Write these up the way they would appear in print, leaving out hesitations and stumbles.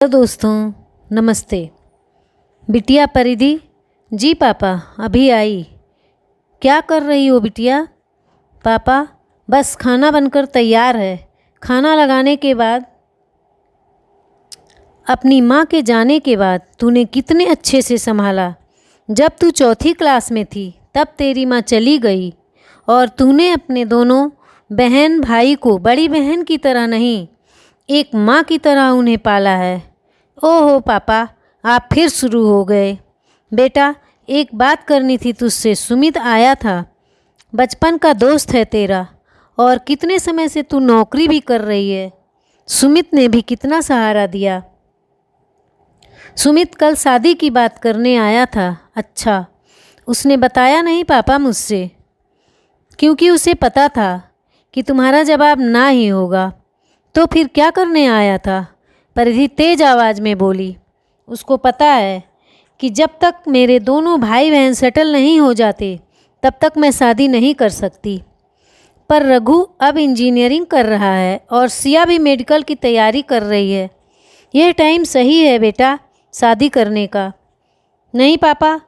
Hello दोस्तों, नमस्ते। बिटिया परिधि। जी पापा, अभी आई। क्या कर रही हो बिटिया? पापा, बस खाना बनकर तैयार है। खाना लगाने के बाद अपनी माँ के जाने के बाद तूने कितने अच्छे से संभाला। जब तू चौथी क्लास में थी तब तेरी माँ चली गई और तूने अपने दोनों बहन भाई को बड़ी बहन की तरह नहीं, एक माँ की तरह उन्हें पाला है। ओहो पापा, आप फिर शुरू हो गए। बेटा, एक बात करनी थी तुझसे। सुमित आया था, बचपन का दोस्त है तेरा, और कितने समय से तू नौकरी भी कर रही है। सुमित ने भी कितना सहारा दिया। सुमित कल शादी की बात करने आया था। अच्छा, उसने बताया नहीं पापा मुझसे, क्योंकि उसे पता था कि तुम्हारा जवाब ना ही होगा। तो फिर क्या करने आया था? परिधि तेज आवाज़ में बोली। उसको पता है कि जब तक मेरे दोनों भाई बहन सेटल नहीं हो जाते तब तक मैं शादी नहीं कर सकती। पर रघु अब इंजीनियरिंग कर रहा है और सिया भी मेडिकल की तैयारी कर रही है। यह टाइम सही है बेटा शादी करने का। नहीं पापा,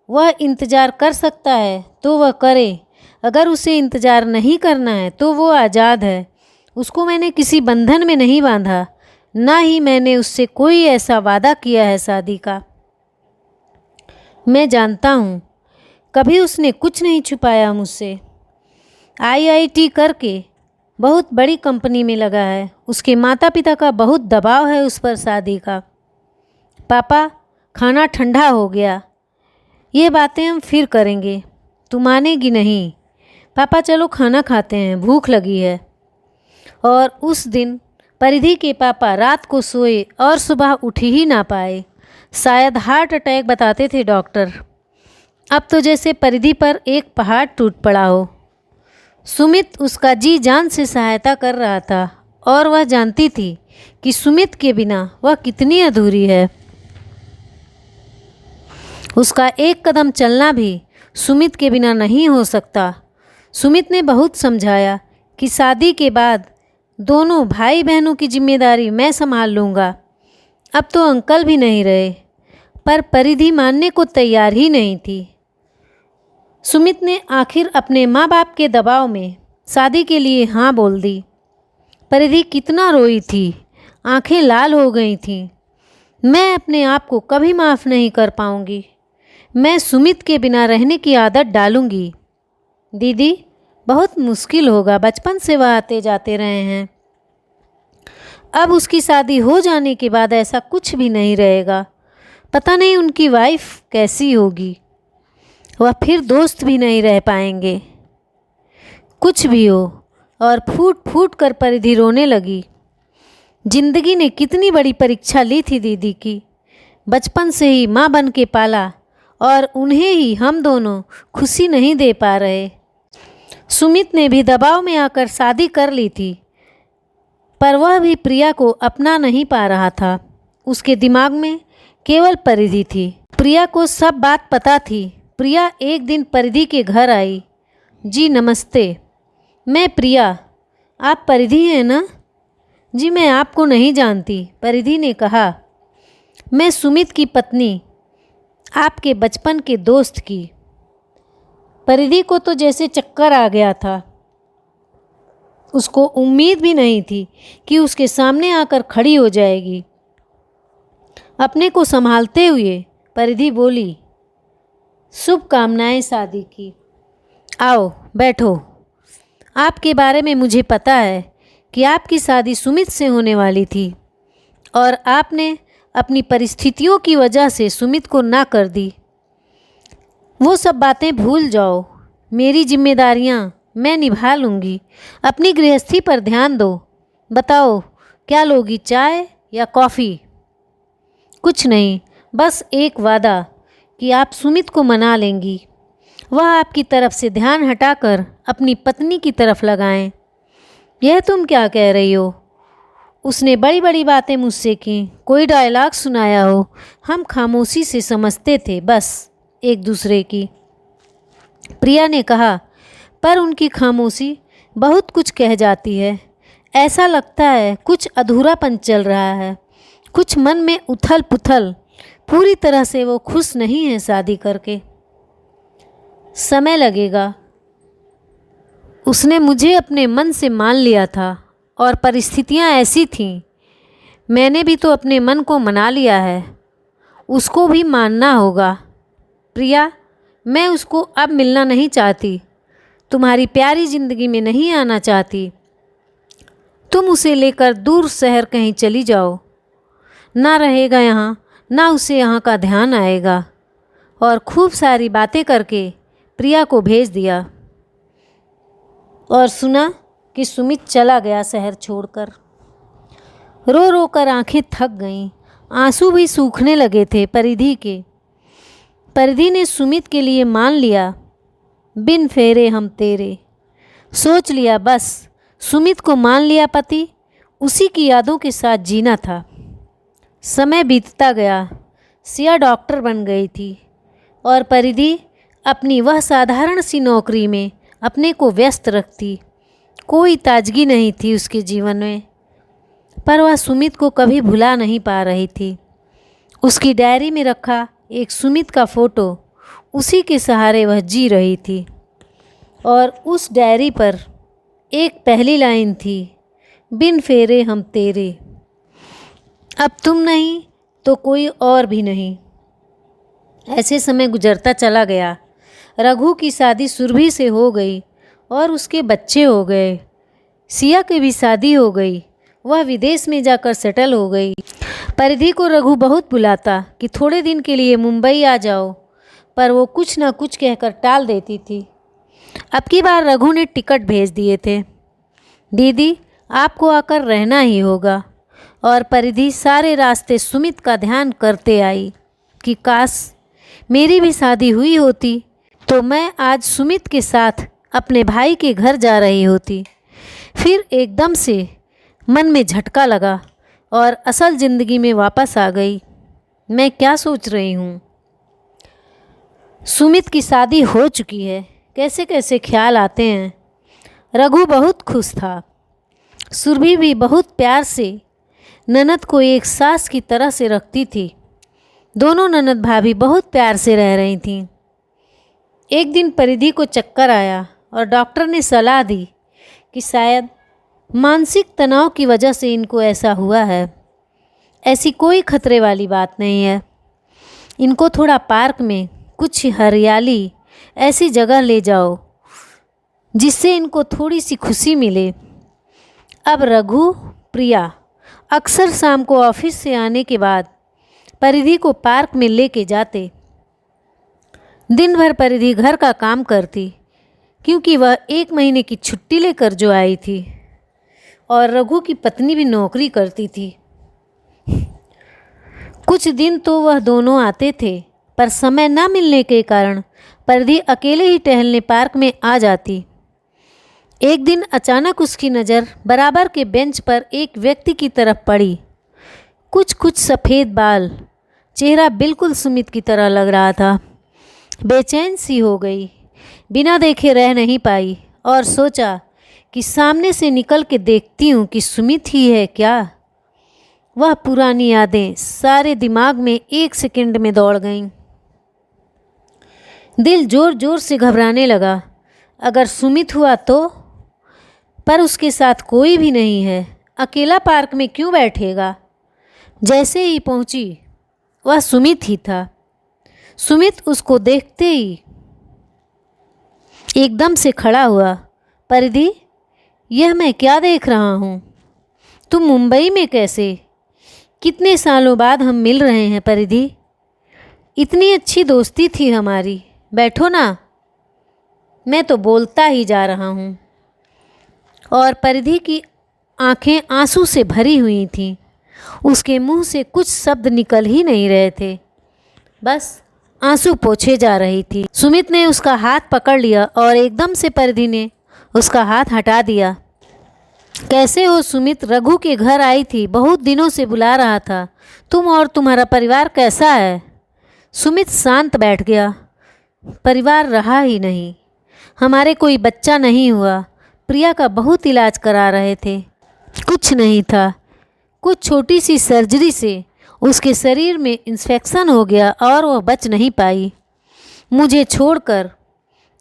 वह इंतज़ार कर सकता है तो वह करे। अगर उसे इंतज़ार नहीं करना है तो वो आज़ाद है। उसको मैंने किसी बंधन में नहीं बांधा, ना ही मैंने उससे कोई ऐसा वादा किया है शादी का। मैं जानता हूँ, कभी उसने कुछ नहीं छुपाया मुझसे। IIT करके बहुत बड़ी कंपनी में लगा है। उसके माता पिता का बहुत दबाव है उस पर शादी का। पापा, खाना ठंडा हो गया, ये बातें हम फिर करेंगे। तू मानेगी नहीं। पापा चलो खाना खाते हैं, भूख लगी है। और उस दिन परिधि के पापा रात को सोए और सुबह उठ ही ना पाए। शायद हार्ट अटैक बताते थे डॉक्टर। अब तो जैसे परिधि पर एक पहाड़ टूट पड़ा हो। सुमित उसका जी जान से सहायता कर रहा था और वह जानती थी कि सुमित के बिना वह कितनी अधूरी है। उसका एक कदम चलना भी सुमित के बिना नहीं हो सकता। सुमित ने बहुत समझाया कि शादी के बाद दोनों भाई बहनों की जिम्मेदारी मैं संभाल लूँगा। अब तो अंकल भी नहीं रहे, पर परिधि मानने को तैयार ही नहीं थी। सुमित ने आखिर अपने माँ बाप के दबाव में शादी के लिए हाँ बोल दी। परिधि कितना रोई थी, आंखें लाल हो गई थीं। मैं अपने आप को कभी माफ़ नहीं कर पाऊँगी। मैं सुमित के बिना रहने की आदत डालूँगी। दीदी, बहुत मुश्किल होगा, बचपन से वह आते जाते रहे हैं। अब उसकी शादी हो जाने के बाद ऐसा कुछ भी नहीं रहेगा। पता नहीं उनकी वाइफ कैसी होगी। वह फिर दोस्त भी नहीं रह पाएंगे। कुछ भी हो। और फूट फूट कर परिधि रोने लगी। जिंदगी ने कितनी बड़ी परीक्षा ली थी दीदी की। बचपन से ही माँ बन के पाला और उन्हें ही हम दोनों खुशी नहीं दे पा रहे। सुमित ने भी दबाव में आकर शादी कर ली थी, पर वह भी प्रिया को अपना नहीं पा रहा था। उसके दिमाग में केवल परिधि थी। प्रिया को सब बात पता थी। प्रिया एक दिन परिधि के घर आई। जी नमस्ते, मैं प्रिया। आप परिधि हैं ना? जी मैं आपको नहीं जानती, परिधि ने कहा। मैं सुमित की पत्नी, आपके बचपन के दोस्त की। परिधि को तो जैसे चक्कर आ गया था। उसको उम्मीद भी नहीं थी कि उसके सामने आकर खड़ी हो जाएगी। अपने को संभालते हुए परिधि बोली, शुभकामनाएं शादी की। आओ बैठो। आपके बारे में मुझे पता है कि आपकी शादी सुमित से होने वाली थी और आपने अपनी परिस्थितियों की वजह से सुमित को ना कर दी। वो सब बातें भूल जाओ। मेरी जिम्मेदारियां मैं निभा लूँगी। अपनी गृहस्थी पर ध्यान दो। बताओ क्या लोगी, चाय या कॉफ़ी? कुछ नहीं, बस एक वादा कि आप सुमित को मना लेंगी। वह आपकी तरफ से ध्यान हटाकर अपनी पत्नी की तरफ लगाएं। यह तुम क्या कह रही हो? उसने बड़ी बड़ी बातें मुझसे की, कोई डायलॉग सुनाया हो। हम खामोशी से समझते थे बस एक दूसरे की। प्रिया ने कहा, पर उनकी खामोशी बहुत कुछ कह जाती है। ऐसा लगता है कुछ अधूरापन चल रहा है, कुछ मन में उथल पुथल, पूरी तरह से वो खुश नहीं है शादी करके। समय लगेगा। उसने मुझे अपने मन से मान लिया था और परिस्थितियाँ ऐसी थीं। मैंने भी तो अपने मन को मना लिया है, उसको भी मानना होगा। प्रिया, मैं उसको अब मिलना नहीं चाहती, तुम्हारी प्यारी ज़िंदगी में नहीं आना चाहती। तुम उसे लेकर दूर शहर कहीं चली जाओ, ना रहेगा यहाँ, ना उसे यहाँ का ध्यान आएगा। और खूब सारी बातें करके प्रिया को भेज दिया और सुना कि सुमित चला गया शहर छोड़कर। रो रो कर आंखें थक गईं, आंसू भी सूखने लगे थे परिधि के। परिधि ने सुमित के लिए मान लिया, बिन फेरे हम तेरे। सोच लिया बस, सुमित को मान लिया पति, उसी की यादों के साथ जीना था। समय बीतता गया, सिया डॉक्टर बन गई थी और परिधि अपनी वह साधारण सी नौकरी में अपने को व्यस्त रखती। कोई ताजगी नहीं थी उसके जीवन में, पर वह सुमित को कभी भुला नहीं पा रही थी। उसकी डायरी में रखा एक सुमित का फ़ोटो, उसी के सहारे वह जी रही थी। और उस डायरी पर एक पहली लाइन थी, बिन फेरे हम तेरे। अब तुम नहीं तो कोई और भी नहीं। ऐसे समय गुजरता चला गया। रघु की शादी सुरभि से हो गई और उसके बच्चे हो गए। सिया की भी शादी हो गई, वह विदेश में जाकर सेटल हो गई। परिधि को रघु बहुत बुलाता कि थोड़े दिन के लिए मुंबई आ जाओ, पर वो कुछ ना कुछ कहकर टाल देती थी। अब की बार रघु ने टिकट भेज दिए थे। दीदी, आपको आकर रहना ही होगा। और परिधि सारे रास्ते सुमित का ध्यान करते आई कि काश मेरी भी शादी हुई होती तो मैं आज सुमित के साथ अपने भाई के घर जा रही होती। फिर एकदम से मन में झटका लगा और असल ज़िंदगी में वापस आ गई। मैं क्या सोच रही हूँ? सुमित की शादी हो चुकी है, कैसे कैसे ख्याल आते हैं। रघु बहुत खुश था। सुरभि भी बहुत प्यार से ननद को एक सास की तरह से रखती थी। दोनों ननद भाभी बहुत प्यार से रह रही थीं। एक दिन परिधि को चक्कर आया और डॉक्टर ने सलाह दी कि शायद मानसिक तनाव की वजह से इनको ऐसा हुआ है। ऐसी कोई खतरे वाली बात नहीं है। इनको थोड़ा पार्क में कुछ हरियाली ऐसी जगह ले जाओ जिससे इनको थोड़ी सी खुशी मिले। अब रघु, प्रिया अक्सर शाम को ऑफिस से आने के बाद परिधि को पार्क में लेके जाते। दिन भर परिधि घर का काम करती क्योंकि वह 1 महीने की छुट्टी लेकर जो आई थी और रघु की पत्नी भी नौकरी करती थी। कुछ दिन तो वह दोनों आते थे, पर समय न मिलने के कारण परिधि अकेले ही टहलने पार्क में आ जाती। एक दिन अचानक उसकी नज़र बराबर के बेंच पर एक व्यक्ति की तरफ पड़ी। कुछ सफ़ेद बाल, चेहरा बिल्कुल सुमित की तरह लग रहा था। बेचैन सी हो गई, बिना देखे रह नहीं पाई और सोचा कि सामने से निकल के देखती हूँ कि सुमित ही है क्या। वह पुरानी यादें सारे दिमाग में 1 सेकंड में दौड़ गईं। दिल जोर जोर से घबराने लगा। अगर सुमित हुआ तो? पर उसके साथ कोई भी नहीं है, अकेला पार्क में क्यों बैठेगा। जैसे ही पहुंची वह सुमित ही था। सुमित उसको देखते ही एकदम से खड़ा हुआ। परिधि, यह मैं क्या देख रहा हूँ? तुम मुंबई में कैसे? कितने सालों बाद हम मिल रहे हैं परिधि। इतनी अच्छी दोस्ती थी हमारी। बैठो ना, मैं तो बोलता ही जा रहा हूँ। और परिधि की आंखें आंसू से भरी हुई थीं। उसके मुंह से कुछ शब्द निकल ही नहीं रहे थे, बस आंसू पोंछे जा रही थी। सुमित ने उसका हाथ पकड़ लिया और एकदम से परिधि ने उसका हाथ हटा दिया। कैसे हो सुमित? रघु के घर आई थी, बहुत दिनों से बुला रहा था। तुम और तुम्हारा परिवार कैसा है? सुमित शांत बैठ गया। परिवार रहा ही नहीं, हमारे कोई बच्चा नहीं हुआ। प्रिया का बहुत इलाज करा रहे थे, कुछ नहीं था। कुछ छोटी सी सर्जरी से उसके शरीर में इन्फेक्शन हो गया और वह बच नहीं पाई। मुझे छोड़कर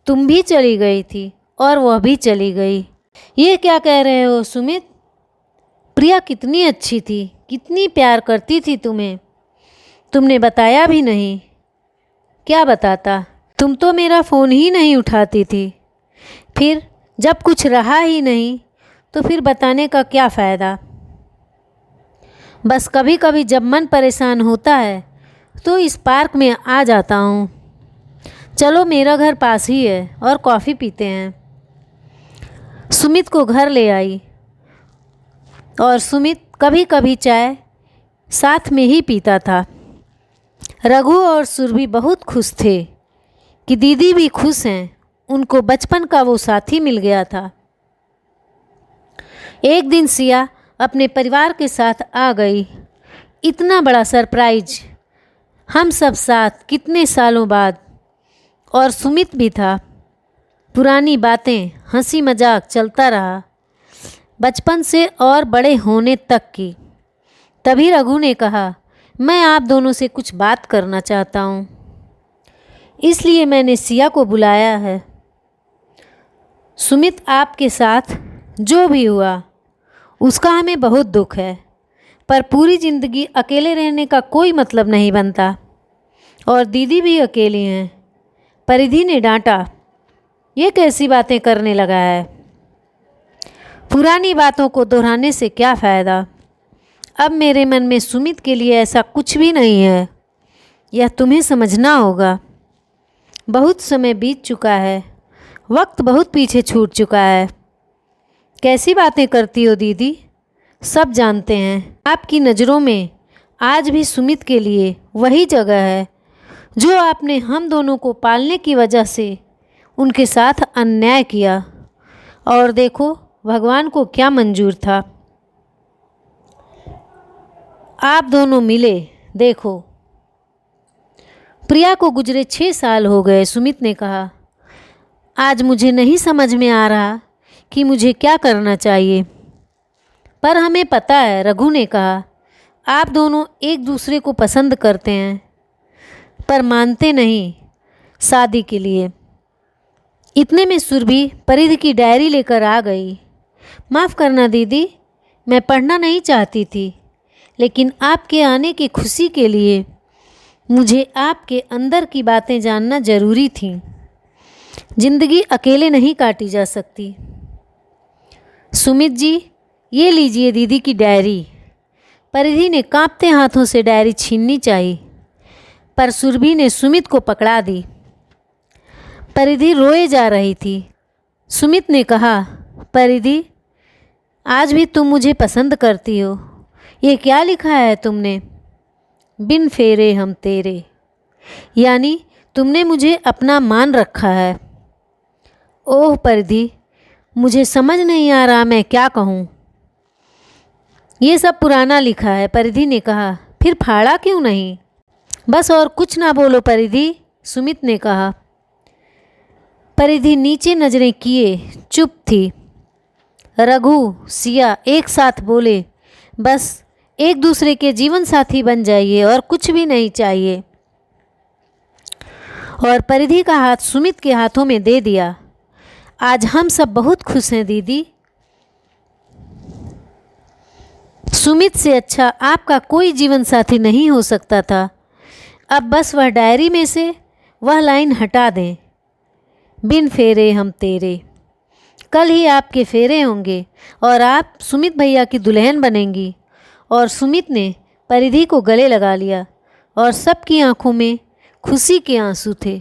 तुम भी चली गई थी और वह भी चली गई। ये क्या कह रहे हो सुमित? प्रिया कितनी अच्छी थी, कितनी प्यार करती थी तुम्हें, तुमने बताया भी नहीं। क्या बताता, तुम तो मेरा फ़ोन ही नहीं उठाती थी। फिर जब कुछ रहा ही नहीं तो फिर बताने का क्या फ़ायदा। बस कभी कभी जब मन परेशान होता है तो इस पार्क में आ जाता हूँ। चलो, मेरा घर पास ही है और कॉफ़ी पीते हैं। सुमित को घर ले आई और सुमित कभी कभी चाय साथ में ही पीता था। रघु और सुरभि बहुत खुश थे कि दीदी भी खुश हैं, उनको बचपन का वो साथी मिल गया था। एक दिन सिया अपने परिवार के साथ आ गई। इतना बड़ा सरप्राइज, हम सब साथ कितने सालों बाद, और सुमित भी था। पुरानी बातें, हंसी मजाक चलता रहा, बचपन से और बड़े होने तक की। तभी रघु ने कहा, मैं आप दोनों से कुछ बात करना चाहता हूँ, इसलिए मैंने सिया को बुलाया है। सुमित, आपके साथ जो भी हुआ उसका हमें बहुत दुख है, पर पूरी ज़िंदगी अकेले रहने का कोई मतलब नहीं बनता, और दीदी भी अकेली हैं। परिधि ने डांटा, ये कैसी बातें करने लगा है? पुरानी बातों को दोहराने से क्या फ़ायदा। अब मेरे मन में सुमित के लिए ऐसा कुछ भी नहीं है, यह तुम्हें समझना होगा। बहुत समय बीत चुका है, वक्त बहुत पीछे छूट चुका है। कैसी बातें करती हो दीदी? सब जानते हैं, आपकी नज़रों में आज भी सुमित के लिए वही जगह है जो आपने हम दोनों को पालने की वजह से उनके साथ अन्याय किया। और देखो, भगवान को क्या मंजूर था, आप दोनों मिले। देखो, प्रिया को गुजरे 6 साल हो गए। सुमित ने कहा, आज मुझे नहीं समझ में आ रहा कि मुझे क्या करना चाहिए, पर हमें पता है। रघु ने कहा, आप दोनों एक दूसरे को पसंद करते हैं पर मानते नहीं शादी के लिए। इतने में सुरभि परिधि की डायरी लेकर आ गई। माफ़ करना दीदी, मैं पढ़ना नहीं चाहती थी, लेकिन आपके आने की खुशी के लिए मुझे आपके अंदर की बातें जानना ज़रूरी थी। ज़िंदगी अकेले नहीं काटी जा सकती। सुमित जी, ये लीजिए दीदी की डायरी। परिधि ने कांपते हाथों से डायरी छीननी चाहिए, पर सुरभि ने सुमित को पकड़ा दी। परिधि रोए जा रही थी। सुमित ने कहा, परिधि, आज भी तुम मुझे पसंद करती हो। ये क्या लिखा है तुमने? बिन फेरे हम तेरे, यानी तुमने मुझे अपना मान रखा है। ओह परिधि, मुझे समझ नहीं आ रहा मैं क्या कहूँ। ये सब पुराना लिखा है, परिधि ने कहा। फिर फाड़ा क्यों नहीं? बस और कुछ ना बोलो परिधि, सुमित ने कहा। परिधि नीचे नजरें किए चुप थी। रघु, सिया एक साथ बोले, बस एक दूसरे के जीवन साथी बन जाइए और कुछ भी नहीं चाहिए। और परिधि का हाथ सुमित के हाथों में दे दिया। आज हम सब बहुत खुश हैं दीदी। सुमित से अच्छा आपका कोई जीवन साथी नहीं हो सकता था। अब बस वह डायरी में से वह लाइन हटा दें, बिन फेरे हम तेरे। कल ही आपके फेरे होंगे और आप सुमित भैया की दुल्हन बनेंगी। और सुमित ने परिधि को गले लगा लिया और सबकी आंखों में खुशी के आंसू थे।